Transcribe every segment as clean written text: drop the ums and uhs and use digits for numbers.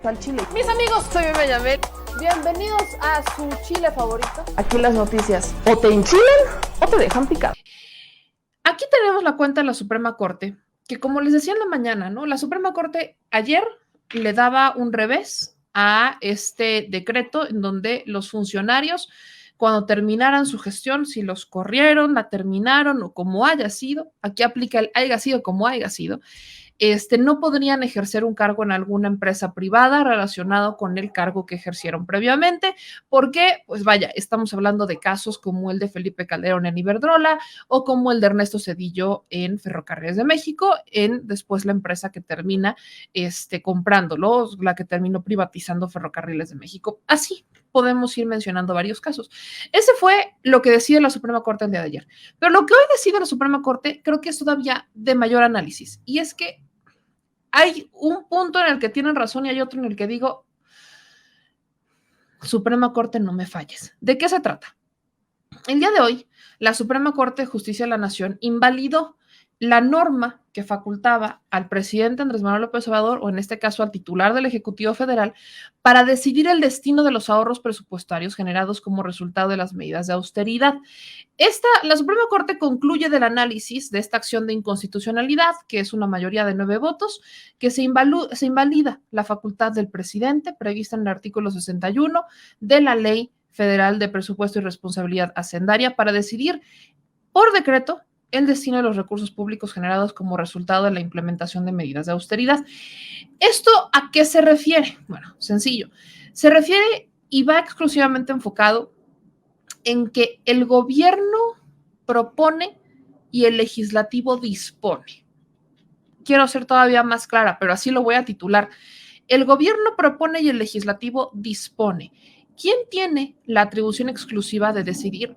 al chile. Mis amigos, soy Benjamín. Bienvenidos a su chile favorito. Aquí las noticias o te enchilan o te dejan picado. Aquí tenemos la cuenta de la Suprema Corte, que como les decía en la mañana, ¿no? La Suprema Corte ayer le daba un revés a este decreto en donde los funcionarios, cuando terminaran su gestión, si los corrieron, la terminaron o como haya sido, aquí aplica el haya sido como haya sido, no podrían ejercer un cargo en alguna empresa privada relacionado con el cargo que ejercieron previamente, porque, pues vaya, estamos hablando de casos como el de Felipe Calderón en Iberdrola o como el de Ernesto Zedillo en Ferrocarriles de México, en después la empresa que termina comprándolo, la que terminó privatizando Ferrocarriles de México. Así podemos ir mencionando varios casos. Ese fue lo que decide la Suprema Corte el día de ayer. Pero lo que hoy decide la Suprema Corte creo que es todavía de mayor análisis, y es que hay un punto en el que tienen razón y hay otro en el que digo, Suprema Corte, no me falles. ¿De qué se trata? El día de hoy, la Suprema Corte de Justicia de la Nación invalidó la norma que facultaba al presidente Andrés Manuel López Obrador, o en este caso al titular del Ejecutivo Federal, para decidir el destino de los ahorros presupuestarios generados como resultado de las medidas de austeridad. La Suprema Corte concluye del análisis de esta acción de inconstitucionalidad, que es una mayoría de 9 votos, que se invalida la facultad del presidente prevista en el artículo 61 de la Ley Federal de Presupuesto y Responsabilidad Hacendaria para decidir por decreto el destino de los recursos públicos generados como resultado de la implementación de medidas de austeridad. ¿Esto a qué se refiere? Bueno, sencillo. Se refiere y va exclusivamente enfocado en que el gobierno propone y el legislativo dispone. Quiero ser todavía más clara, pero así lo voy a titular. El gobierno propone y el legislativo dispone. ¿Quién tiene la atribución exclusiva de decidir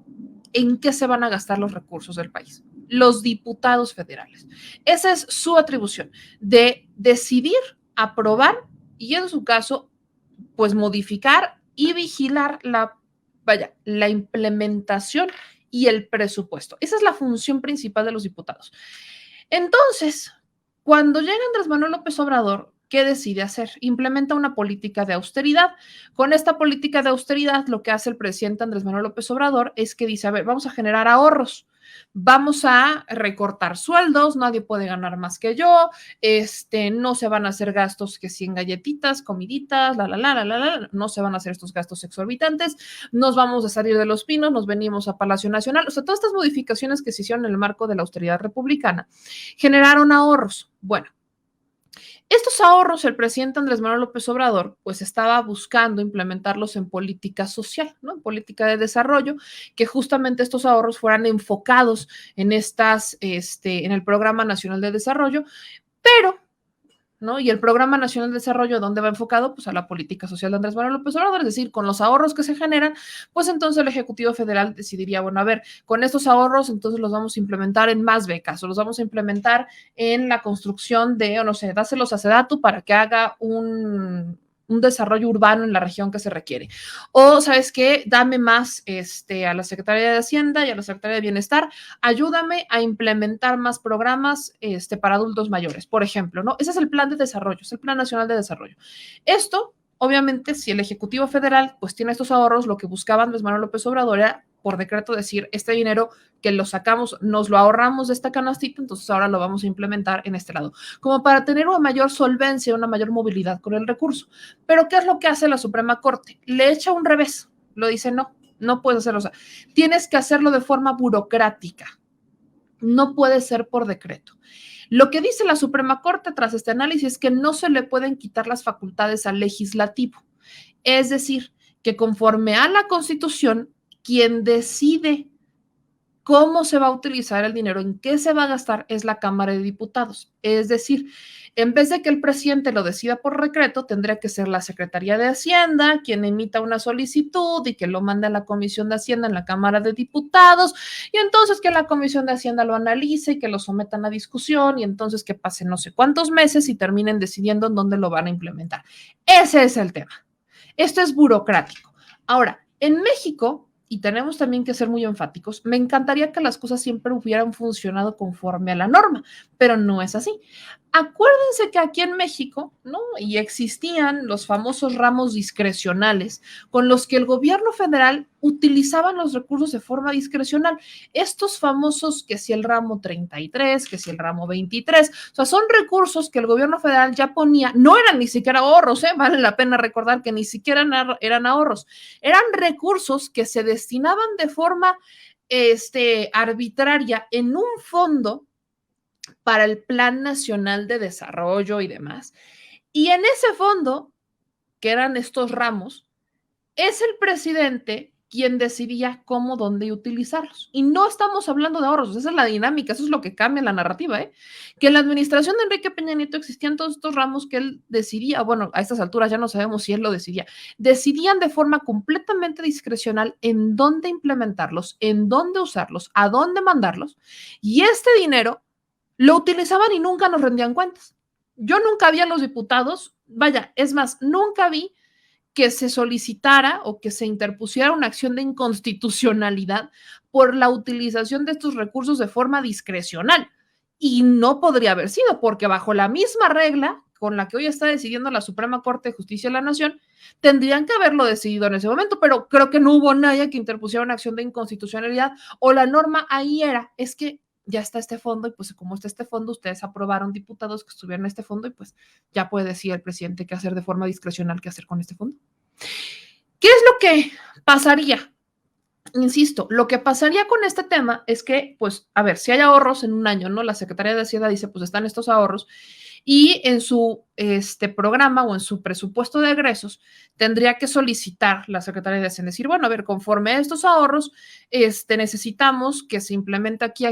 en qué se van a gastar los recursos del país? Los diputados federales. Esa es su atribución, de decidir, aprobar y en su caso, pues modificar y vigilar la implementación y el presupuesto. Esa es la función principal de los diputados. Entonces, cuando llega Andrés Manuel López Obrador, ¿qué decide hacer? Implementa una política de austeridad. Con esta política de austeridad, lo que hace el presidente Andrés Manuel López Obrador es que dice, a ver, vamos a generar ahorros, vamos a recortar sueldos, nadie puede ganar más que yo, no se van a hacer gastos que si en galletitas, comiditas, no se van a hacer estos gastos exorbitantes, nos vamos a salir de Los Pinos, nos venimos a Palacio Nacional, o sea, todas estas modificaciones que se hicieron en el marco de la austeridad republicana generaron ahorros. Bueno, estos ahorros, el presidente Andrés Manuel López Obrador, pues estaba buscando implementarlos en política social, ¿no? En política de desarrollo, que justamente estos ahorros fueran enfocados en en el Programa Nacional de Desarrollo, pero ¿no? Y el Programa Nacional de Desarrollo, ¿dónde va enfocado? Pues a la política social de Andrés Manuel López Obrador, es decir, con los ahorros que se generan, pues entonces el Ejecutivo Federal decidiría, bueno, a ver, con estos ahorros entonces los vamos a implementar en más becas o los vamos a implementar en la construcción de, o no sé, dáselos a Sedatu para que haga un desarrollo urbano en la región que se requiere. O, ¿sabes qué? Dame más a la Secretaría de Hacienda y a la Secretaría de Bienestar, ayúdame a implementar más programas para adultos mayores, por ejemplo, ¿no? Ese es el plan de desarrollo, es el Plan Nacional de Desarrollo. Esto, obviamente, si el Ejecutivo Federal pues tiene estos ahorros, lo que buscaba Andrés Manuel López Obrador era por decreto decir, este dinero que lo sacamos, nos lo ahorramos de esta canastita, entonces ahora lo vamos a implementar en este lado, como para tener una mayor solvencia, una mayor movilidad con el recurso. Pero ¿qué es lo que hace la Suprema Corte? Le echa un revés, lo dice, no puedes hacerlo, o sea, tienes que hacerlo de forma burocrática, no puede ser por decreto. Lo que dice la Suprema Corte tras este análisis es que no se le pueden quitar las facultades al legislativo, es decir, que conforme a la Constitución, quien decide cómo se va a utilizar el dinero, en qué se va a gastar, es la Cámara de Diputados. Es decir, en vez de que el presidente lo decida por decreto, tendría que ser la Secretaría de Hacienda quien emita una solicitud y que lo mande a la Comisión de Hacienda en la Cámara de Diputados, y entonces que la Comisión de Hacienda lo analice y que lo sometan a discusión, y entonces que pasen no sé cuántos meses y terminen decidiendo en dónde lo van a implementar. Ese es el tema. Esto es burocrático. Ahora, en México, y tenemos también que ser muy enfáticos, me encantaría que las cosas siempre hubieran funcionado conforme a la norma, pero no es así. Acuérdense que aquí en México, ¿no? Y existían los famosos ramos discrecionales con los que el gobierno federal utilizaba los recursos de forma discrecional. Estos famosos, que si el ramo 33, que si el ramo 23, o sea, son recursos que el gobierno federal ya ponía, no eran ni siquiera ahorros, vale la pena recordar que ni siquiera eran ahorros, eran recursos que se destinaban de forma arbitraria en un fondo para el Plan Nacional de Desarrollo y demás. Y en ese fondo, que eran estos ramos, es el presidente quien decidía cómo, dónde y utilizarlos. Y no estamos hablando de ahorros, esa es la dinámica, eso es lo que cambia la narrativa, que en la administración de Enrique Peña Nieto existían todos estos ramos que él decidía, bueno, a estas alturas ya no sabemos si él lo decidía, decidían de forma completamente discrecional en dónde implementarlos, en dónde usarlos, a dónde mandarlos, y este dinero lo utilizaban y nunca nos rendían cuentas. Yo nunca vi a los diputados, vaya, es más, nunca vi que se solicitara o que se interpusiera una acción de inconstitucionalidad por la utilización de estos recursos de forma discrecional. Y no podría haber sido, porque bajo la misma regla con la que hoy está decidiendo la Suprema Corte de Justicia de la Nación, tendrían que haberlo decidido en ese momento, pero creo que no hubo nadie que interpusiera una acción de inconstitucionalidad, o la norma ahí era, es que ya está este fondo y pues como está este fondo, ustedes aprobaron diputados que estuvieran en este fondo y pues ya puede decir el presidente qué hacer de forma discrecional, qué hacer con este fondo. ¿Qué es lo que pasaría? Insisto, lo que pasaría con este tema es que, pues, a ver, si hay ahorros en un año, ¿no? La Secretaría de Hacienda dice, pues están estos ahorros, y en su programa o en su presupuesto de egresos tendría que solicitar la Secretaría de Hacienda, decir, bueno, a ver, conforme a estos ahorros, necesitamos que se implemente aquí,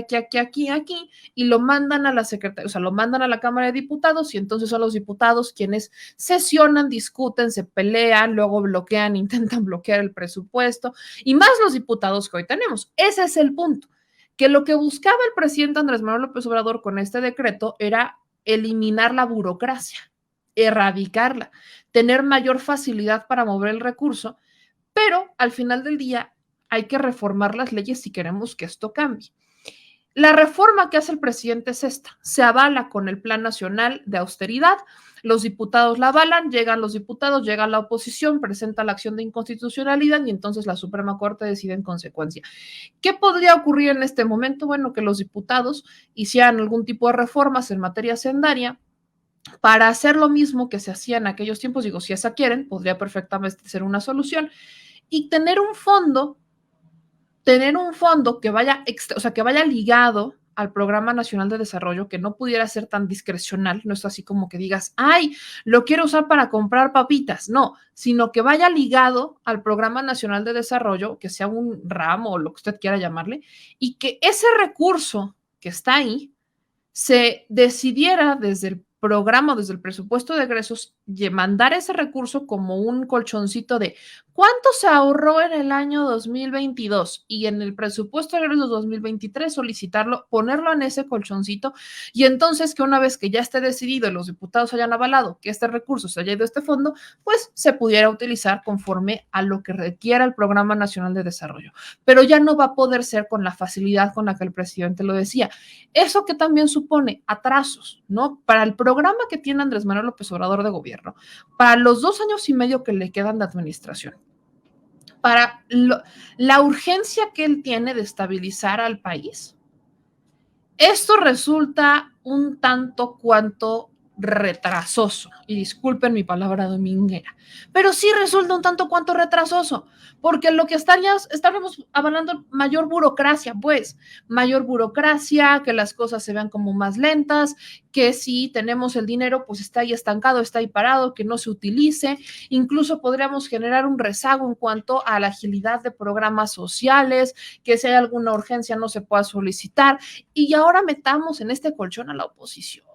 y lo mandan a la Secretaría, o sea, lo mandan a la Cámara de Diputados, y entonces son los diputados quienes sesionan, discuten, se pelean, luego bloquean, intentan bloquear el presupuesto, y más los diputados que hoy tenemos. Ese es el punto, que lo que buscaba el presidente Andrés Manuel López Obrador con este decreto era eliminar la burocracia, erradicarla, tener mayor facilidad para mover el recurso, pero al final del día hay que reformar las leyes si queremos que esto cambie. La reforma que hace el presidente es esta, se avala con el Plan Nacional de Austeridad, los diputados la avalan, llegan los diputados, llega la oposición, presenta la acción de inconstitucionalidad y entonces la Suprema Corte decide en consecuencia. ¿Qué podría ocurrir en este momento? Bueno, que los diputados hicieran algún tipo de reformas en materia hacendaria para hacer lo mismo que se hacía en aquellos tiempos, digo, si esa quieren, podría perfectamente ser una solución, y tener un fondo que vaya, o sea, que vaya ligado al Programa Nacional de Desarrollo, que no pudiera ser tan discrecional, no es así como que digas, ay, lo quiero usar para comprar papitas, no, sino que vaya ligado al Programa Nacional de Desarrollo, que sea un ramo o lo que usted quiera llamarle, y que ese recurso que está ahí se decidiera desde el programa, desde el presupuesto de egresos, mandar ese recurso como un colchoncito de cuánto se ahorró en el año 2022 y en el presupuesto de egresos 2023 solicitarlo, ponerlo en ese colchoncito y entonces que una vez que ya esté decidido y los diputados hayan avalado que este recurso se haya ido a este fondo, pues se pudiera utilizar conforme a lo que requiera el Programa Nacional de Desarrollo. Pero ya no va a poder ser con la facilidad con la que el presidente lo decía. Eso que también supone atrasos, ¿no? Para el programa que tiene Andrés Manuel López Obrador de gobierno, para los 2 años y medio que le quedan de administración, para la urgencia que él tiene de estabilizar al país, esto resulta un tanto cuanto retrasoso, y disculpen mi palabra dominguera, pero sí resulta un tanto cuanto retrasoso, porque lo que estaríamos avalando mayor burocracia, pues, mayor burocracia, que las cosas se vean como más lentas, que si tenemos el dinero, pues está ahí estancado, está ahí parado, que no se utilice, incluso podríamos generar un rezago en cuanto a la agilidad de programas sociales, que si hay alguna urgencia no se pueda solicitar, y ahora metamos en este colchón a la oposición.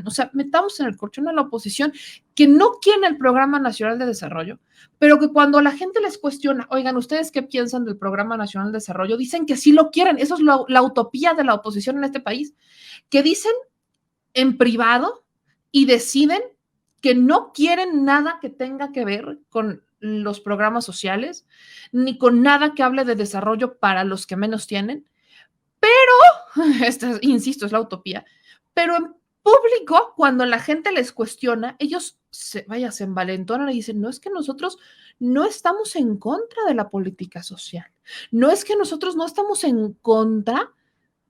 O sea, metamos en el colchón a la oposición que no quiere el Programa Nacional de Desarrollo, pero que cuando la gente les cuestiona, oigan, ¿ustedes qué piensan del Programa Nacional de Desarrollo? Dicen que sí lo quieren. Eso es la utopía de la oposición en este país, que dicen en privado y deciden que no quieren nada que tenga que ver con los programas sociales, ni con nada que hable de desarrollo para los que menos tienen, pero, insisto, es la utopía, pero público, cuando la gente les cuestiona, ellos se envalentonan y dicen, no es que nosotros no estamos en contra de la política social, no es que nosotros no estamos en contra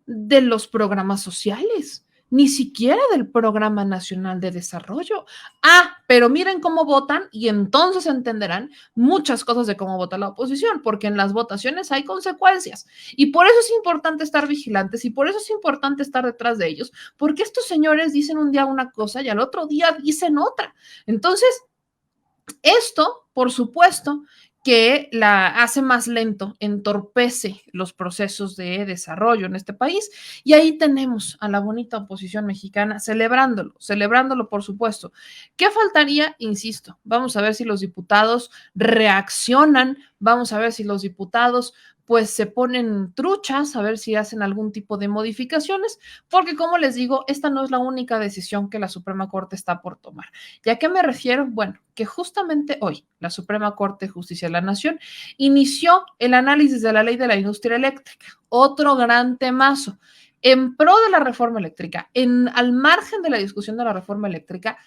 de los programas sociales, ni siquiera del Programa Nacional de Desarrollo. Ah, pero miren cómo votan y entonces entenderán muchas cosas de cómo vota la oposición, porque en las votaciones hay consecuencias. Y por eso es importante estar vigilantes y por eso es importante estar detrás de ellos, porque estos señores dicen un día una cosa y al otro día dicen otra. Entonces, esto, por supuesto, que la hace más lento, entorpece los procesos de desarrollo en este país. Y ahí tenemos a la bonita oposición mexicana celebrándolo, por supuesto. ¿Qué faltaría? Insisto, vamos a ver si los diputados reaccionan, vamos a ver si los diputados pues se ponen truchas, a ver si hacen algún tipo de modificaciones, porque como les digo, esta no es la única decisión que la Suprema Corte está por tomar. ¿Y a qué me refiero? Bueno, que justamente hoy la Suprema Corte de Justicia de la Nación inició el análisis de la ley de la industria eléctrica, otro gran temazo. En pro de la reforma eléctrica, al margen de la discusión de la reforma eléctrica,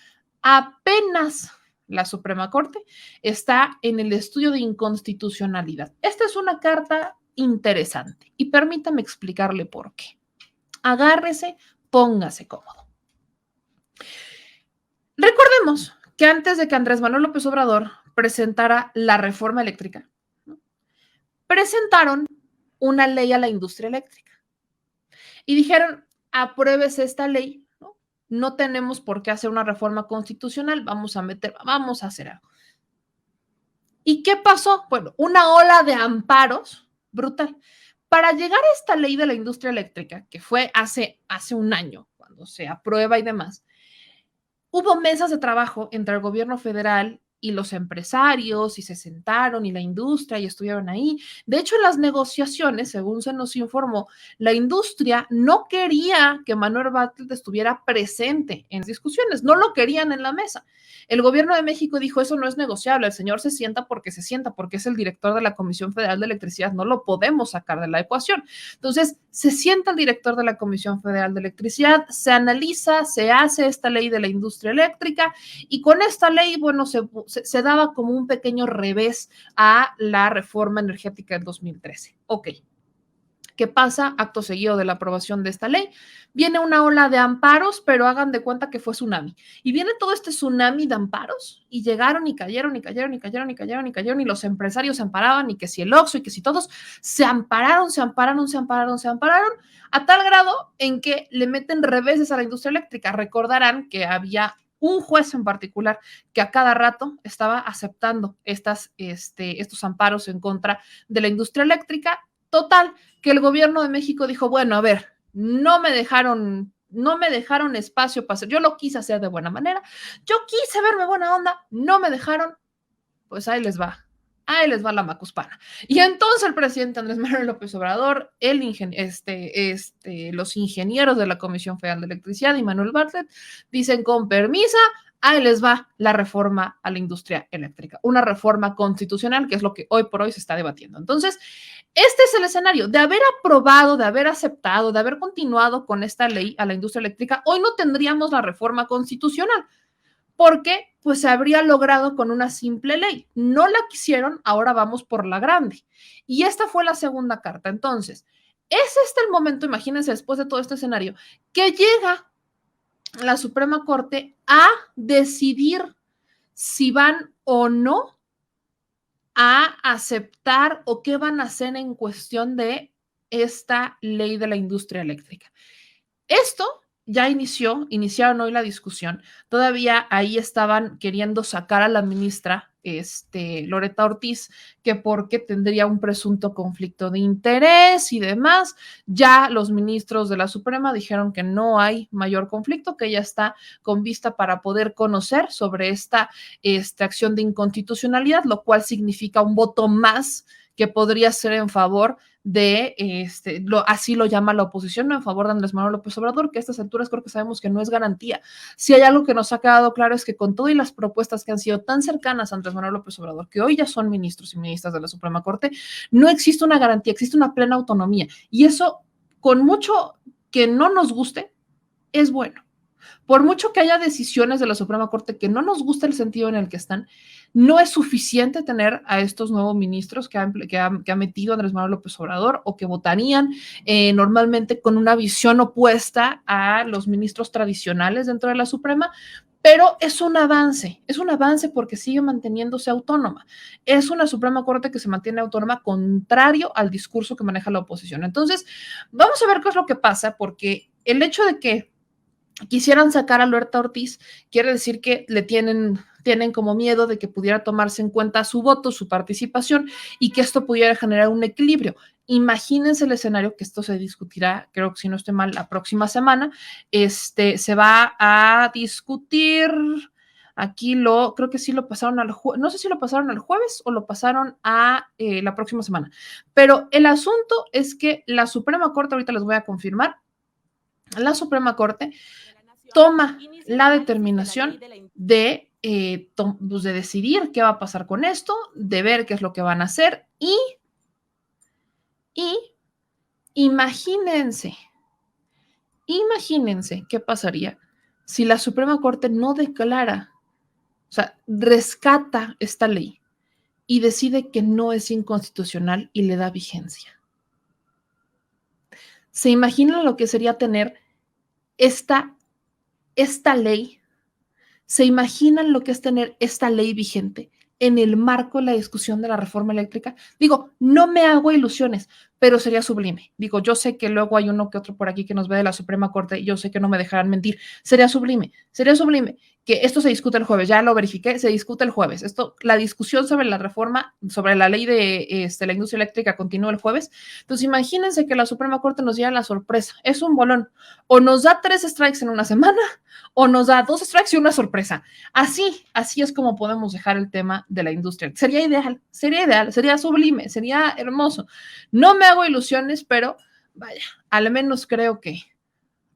apenas la Suprema Corte está en el estudio de inconstitucionalidad. Esta es una carta interesante y permítame explicarle por qué. Agárrese, póngase cómodo. Recordemos que antes de que Andrés Manuel López Obrador presentara la reforma eléctrica, ¿no?, presentaron una ley a la industria eléctrica y dijeron, apruébese esta ley, ¿no? No tenemos por qué hacer una reforma constitucional, vamos a hacer algo. ¿Y qué pasó? Bueno, una ola de amparos brutal. Para llegar a esta ley de la industria eléctrica, que fue hace un año, cuando se aprueba y demás, hubo mesas de trabajo entre el gobierno federal y los empresarios y se sentaron y la industria y estuvieron ahí. De hecho, en las negociaciones, según se nos informó, la industria no quería que Manuel Bartlett estuviera presente en discusiones, no lo querían en la mesa. El gobierno de México dijo, eso no es negociable, el señor se sienta, porque es el director de la Comisión Federal de Electricidad, no lo podemos sacar de la ecuación. Entonces, se sienta el director de la Comisión Federal de Electricidad, se analiza, se hace esta ley de la industria eléctrica y con esta ley, bueno, se daba como un pequeño revés a la reforma energética del 2013. Ok. ¿Qué pasa? Acto seguido de la aprobación de esta ley, viene una ola de amparos, pero hagan de cuenta que fue tsunami. Y viene todo este tsunami de amparos y llegaron y cayeron y los empresarios se amparaban y que si el Oxxo y que si todos se ampararon a tal grado en que le meten reveses a la industria eléctrica. Recordarán que había un juez en particular que a cada rato estaba aceptando estos amparos en contra de la industria eléctrica. Total, que el gobierno de México dijo, bueno, a ver, no me dejaron espacio para hacer, yo lo quise hacer de buena manera, yo quise verme buena onda, no me dejaron, pues ahí les va la macuspana. Y entonces el presidente Andrés Manuel López Obrador, los ingenieros de la Comisión Federal de Electricidad y Manuel Bartlett dicen, con permisa, ahí les va la reforma a la industria eléctrica, una reforma constitucional, que es lo que hoy por hoy se está debatiendo. Entonces, este es el escenario. De haber aprobado, de haber aceptado, de haber continuado con esta ley a la industria eléctrica, hoy no tendríamos la reforma constitucional, porque pues se habría logrado con una simple ley. No la quisieron, ahora vamos por la grande. Y esta fue la segunda carta. Entonces, es este el momento, imagínense, después de todo este escenario, que llega la Suprema Corte a decidir si van o no a aceptar o qué van a hacer en cuestión de esta ley de la industria eléctrica. Esto ya iniciaron hoy la discusión. Todavía ahí estaban queriendo sacar a la ministra Loretta Ortiz, que porque tendría un presunto conflicto de interés y demás. Ya los ministros de la Suprema dijeron que no hay mayor conflicto, que ella está con vista para poder conocer sobre esta acción de inconstitucionalidad, lo cual significa un voto más que podría ser en favor de, así lo llama la oposición, ¿no?, en favor de Andrés Manuel López Obrador, que a estas alturas creo que sabemos que no es garantía. Si hay algo que nos ha quedado claro es que con todas las propuestas que han sido tan cercanas a Andrés Manuel López Obrador, que hoy ya son ministros y ministras de la Suprema Corte, no existe una garantía, existe una plena autonomía. Y eso, con mucho que no nos guste, es bueno. Por mucho que haya decisiones de la Suprema Corte que no nos gusta el sentido en el que están, no es suficiente tener a estos nuevos ministros que ha metido Andrés Manuel López Obrador o que votarían normalmente con una visión opuesta a los ministros tradicionales dentro de la Suprema, pero es un avance porque sigue manteniéndose autónoma. Es una Suprema Corte que se mantiene autónoma contrario al discurso que maneja la oposición. Entonces, vamos a ver qué es lo que pasa, porque el hecho de que quisieran sacar a Huerta Ortiz, quiere decir que le tienen como miedo de que pudiera tomarse en cuenta su voto, su participación, y que esto pudiera generar un equilibrio. Imagínense el escenario que esto se discutirá, creo que si no estoy mal, la próxima semana. Se va a discutir, creo que sí lo pasaron no sé si lo pasaron al jueves o lo pasaron a la próxima semana, pero el asunto es que la Suprema Corte, ahorita les voy a confirmar, la Suprema Corte toma la determinación de decidir qué va a pasar con esto, de ver qué es lo que van a hacer y imagínense qué pasaría si la Suprema Corte no declara, o sea, rescata esta ley y decide que no es inconstitucional y le da vigencia. ¿Se imaginan lo que sería tener esta ley? ¿Se imaginan lo que es tener esta ley vigente en el marco de la discusión de la reforma eléctrica? Digo, no me hago ilusiones, pero sería sublime. Digo, yo sé que luego hay uno que otro por aquí que nos ve de la Suprema Corte y yo sé que no me dejarán mentir. Sería sublime que esto se discute el jueves. Ya lo verifiqué, se discute el jueves. La discusión sobre la reforma, sobre la ley de la industria eléctrica continúa el jueves. Entonces, imagínense que la Suprema Corte nos diera la sorpresa. Es un bolón. O nos da 3 strikes en una semana o nos da 2 strikes y una sorpresa. Así es como podemos dejar el tema de la industria. Sería ideal, sería sublime, sería hermoso. No me hago ilusiones, pero vaya, al menos creo que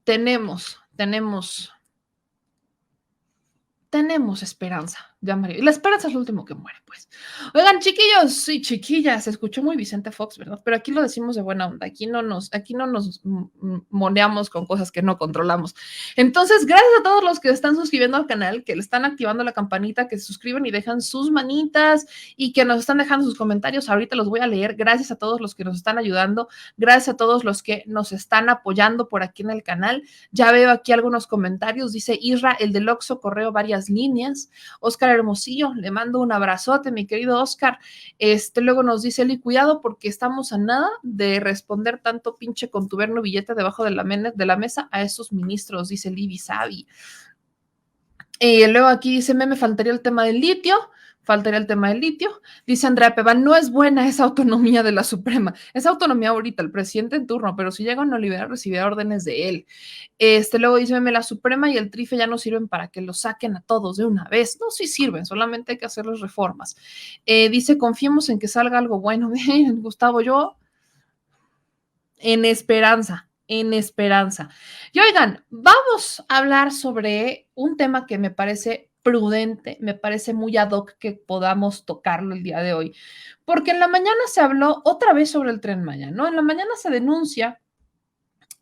tenemos esperanza. Ya, María. Y la esperanza es lo último que muere, pues. Oigan, chiquillos y chiquillas, se escuchó muy Vicente Fox, ¿verdad? Pero aquí lo decimos de buena onda. Aquí no nos moneamos con cosas que no controlamos. Entonces, gracias a todos los que están suscribiendo al canal, que le están activando la campanita, que se suscriben y dejan sus manitas y que nos están dejando sus comentarios. Ahorita los voy a leer. Gracias a todos los que nos están ayudando. Gracias a todos los que nos están apoyando por aquí en el canal. Ya veo aquí algunos comentarios. Dice Isra, el del Oxxo, correo varias líneas. Oscar Hermosillo, le mando un abrazote, mi querido Oscar. Luego nos dice Eli, cuidado porque estamos a nada de responder tanto pinche contubernio billete debajo de la mesa a esos ministros, dice Libby Savi. Luego aquí dice, me faltaría el tema del litio. Dice Andrea Peván, no es buena esa autonomía de la Suprema, es autonomía ahorita, el presidente en turno, pero si llega a no liberar, recibirá órdenes de él. Luego dice, la Suprema y el Trife ya no sirven para que los saquen a todos de una vez. No, sí sirven, solamente hay que hacer las reformas. Dice, confiemos en que salga algo bueno. Gustavo, yo en esperanza. Y oigan, vamos a hablar sobre un tema que me parece prudente, me parece muy ad hoc que podamos tocarlo el día de hoy, porque en la mañana se habló otra vez sobre el Tren Maya, ¿no? En la mañana se denuncia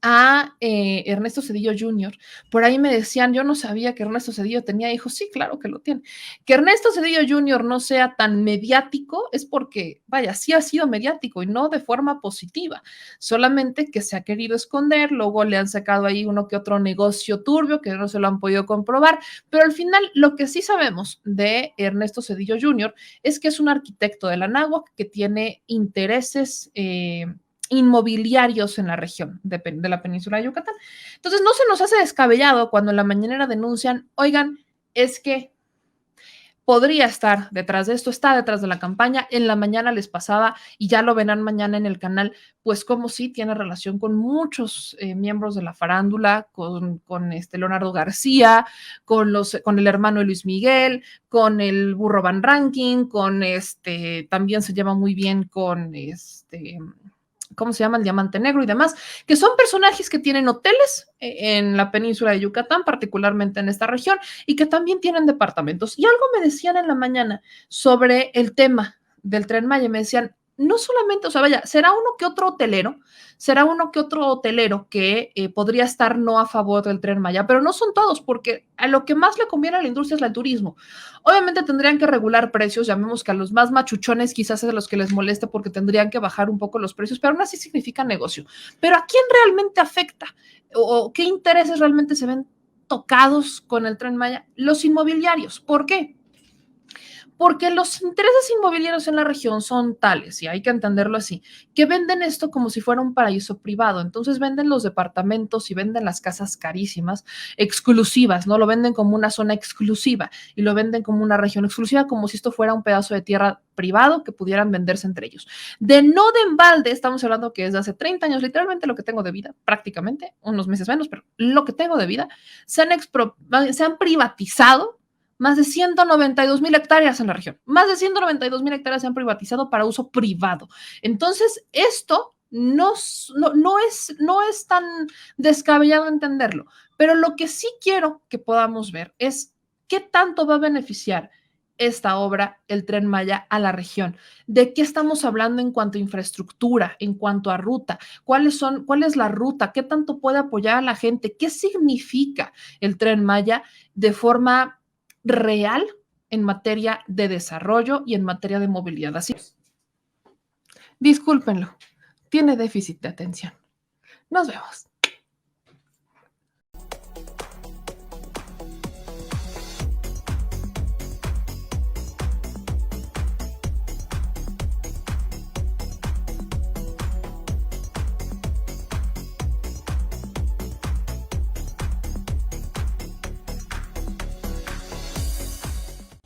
a Ernesto Zedillo Jr. Por ahí me decían, yo no sabía que Ernesto Zedillo tenía hijos. Sí, claro que lo tiene. Que Ernesto Zedillo Jr. no sea tan mediático es porque, vaya, sí ha sido mediático y no de forma positiva, solamente que se ha querido esconder, luego le han sacado ahí uno que otro negocio turbio que no se lo han podido comprobar, pero al final lo que sí sabemos de Ernesto Zedillo Jr. es que es un arquitecto de la Náhuac que tiene intereses inmobiliarios en la región de la península de Yucatán. Entonces, no se nos hace descabellado cuando en la mañanera denuncian, oigan, es que podría estar detrás de esto, está detrás de la campaña. En la mañana les pasaba, y ya lo verán mañana en el canal, pues como sí tiene relación con muchos miembros de la farándula, con Leonardo García, con el hermano de Luis Miguel, con el Burro Van Ranking, con también se lleva muy bien con ¿cómo se llama? El Diamante Negro y demás, que son personajes que tienen hoteles en la península de Yucatán, particularmente en esta región, y que también tienen departamentos. Y algo me decían en la mañana sobre el tema del Tren Maya, me decían, no solamente, o sea, vaya, será uno que otro hotelero que podría estar no a favor del Tren Maya, pero no son todos, porque a lo que más le conviene a la industria es el turismo. Obviamente tendrían que regular precios, llamemos que a los más machuchones quizás es a los que les moleste porque tendrían que bajar un poco los precios, pero aún así significa negocio. Pero ¿a quién realmente afecta? ¿O qué intereses realmente se ven tocados con el Tren Maya? Los inmobiliarios. ¿Por qué? Porque los intereses inmobiliarios en la región son tales, y hay que entenderlo así, que venden esto como si fuera un paraíso privado. Entonces venden los departamentos y venden las casas carísimas, exclusivas, ¿no? Lo venden como una zona exclusiva y lo venden como una región exclusiva, como si esto fuera un pedazo de tierra privado que pudieran venderse entre ellos. De embalde, estamos hablando que desde hace 30 años, literalmente lo que tengo de vida, prácticamente, unos meses menos, pero lo que tengo de vida, se han privatizado más de 192,000 hectáreas en la región. Más de 192,000 hectáreas se han privatizado para uso privado. Entonces, esto no es tan descabellado entenderlo, pero lo que sí quiero que podamos ver es qué tanto va a beneficiar esta obra, el Tren Maya, a la región. ¿De qué estamos hablando en cuanto a infraestructura, en cuanto a ruta? ¿Cuál es la ruta? ¿Qué tanto puede apoyar a la gente? ¿Qué significa el Tren Maya de forma real en materia de desarrollo y en materia de movilidad? Así es. Discúlpenlo, tiene déficit de atención. Nos vemos.